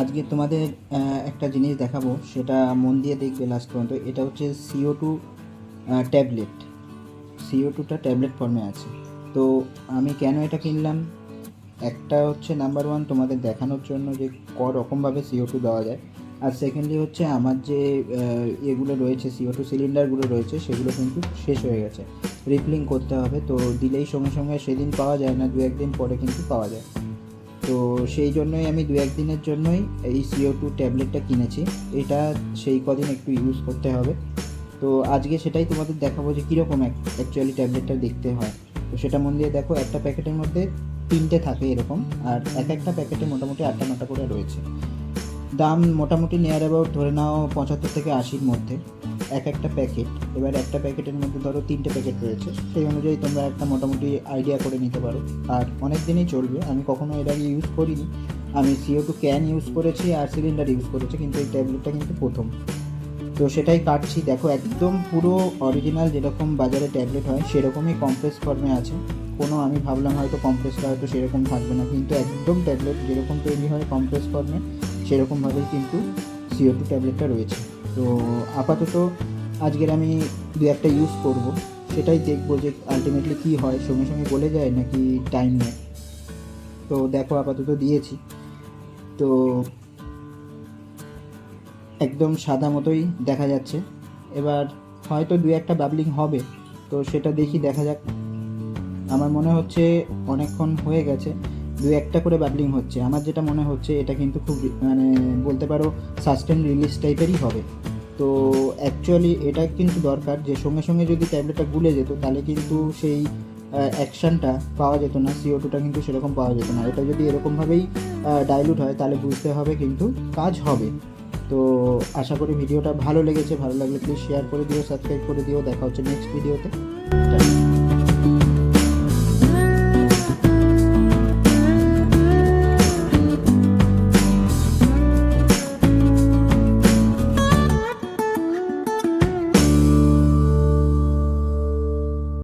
আজকে তোমাদের একটা জিনিস দেখাবো, সেটা মন দিয়ে দেখবে লাস্ট পর্যন্ত। এটা হচ্ছে CO2 ট্যাবলেট। CO2টা ট্যাবলেট ফর্মে আছে। তো আমি কেন এটা কিনলাম, একটা হচ্ছে নাম্বার ওয়ান তোমাদের দেখানোর জন্য যে রকমভাবে CO2 দেওয়া যায়, আর সেকেন্ডলি হচ্ছে আমার যে এগুলো রয়েছে CO2 সিলিন্ডারগুলো রয়েছে সেগুলো কিন্তু শেষ হয়ে গেছে, রিফিলিং করতে হবে। তো দিলেই সঙ্গে সঙ্গে সেদিন পাওয়া যায় না, 2-1 দিন পরে কিন্তু পাওয়া যায়। তো সেই জন্যই আমি 2-1 দিনের জন্যই এই CO2 ট্যাবলেটটা কিনেছি। এটা সেই কদিন একটু ইউজ করতে হবে। তো আজকে সেটাই তোমাদের দেখাবো যে কীরকম অ্যাকচুয়ালি ট্যাবলেটটা দেখতে হয়। তো সেটা মন দিয়ে দেখো। একটা প্যাকেটের মধ্যে 3টে থাকে এরকম, আর একটা প্যাকেটে মোটামুটি 8টা-9টা করে রয়েছে। দাম মোটামুটি নিয়ার অ্যাবাউট ধরে নাও 75 থেকে 80-র মধ্যে একটা প্যাকেট। এবার একটা প্যাকেটের মধ্যে ধরো 3টে প্যাকেট রয়েছে, সেই অনুযায়ী তোমরা একটা মোটামুটি আইডিয়া করে নিতে পারো। আর অনেক দিনই চলবে। আমি কখনো এর আগে ইউজ করিনি। আমি CO2 ক্যান ইউজ করেছি আর সিলিন্ডার ইউজ করেছি, কিন্তু এই ট্যাবলেটটা কিন্তু প্রথম। তো সেটাই কাটছি। দেখো একদম পুরো অরিজিনাল যেরকম বাজারে ট্যাবলেট হয় সেরকমই কম্প্রেস ফর্মে আছে। কোনো আমি ভাবলাম হয়তো কম্প্রেসটা হয়তো সেরকম থাকবে না, কিন্তু একদম ট্যাবলেট যেরকম তৈরি হয় কম্প্রেস ফর্মে সেরকমভাবেই কিন্তু CO2 ট্যাবলেটটা রয়েছে। তো আপাতত আজকের আমি 2-1টা ইউজ করব, সেটাই দেখবো যে আলটিমেটলি কী হয়, সঙ্গে সঙ্গে বলে যায় নাকি টাইম নেয়। তো দেখো আপাতত দিয়েছি। তো একদম সাদা মতোই দেখা যাচ্ছে। এবার হয়তো 2-1টা বাবলিং হবে, তো সেটা দেখি, দেখা যাক। আমার মনে হচ্ছে অনেকক্ষণ হয়ে গেছে, 2-1টা করে বাবলিং হচ্ছে। আমার যেটা মনে হচ্ছে এটা কিন্তু খুব মানে বলতে পারো সাস্টেন রিলিজ টাইপেরই হবে। তো অ্যাকচুয়ালি এটা কিন্তু দরকার যে সঙ্গে সঙ্গে যদি ট্যাবলেটটা গুলে যেত তাহলে কিন্তু সেই অ্যাকশানটা পাওয়া যেত না, CO2টা কিন্তু সেরকম পাওয়া যেত না। এটা যদি এরকমভাবেই ডাইলুট হয় তাহলে বুঝতে হবে কিন্তু কাজ হবে। তো আশা করি ভিডিওটা ভালো লেগেছে। ভালো লাগলে প্লিজ শেয়ার করে দিও, সাবস্ক্রাইব করে দিও। দেখা হচ্ছে নেক্সট ভিডিওতে।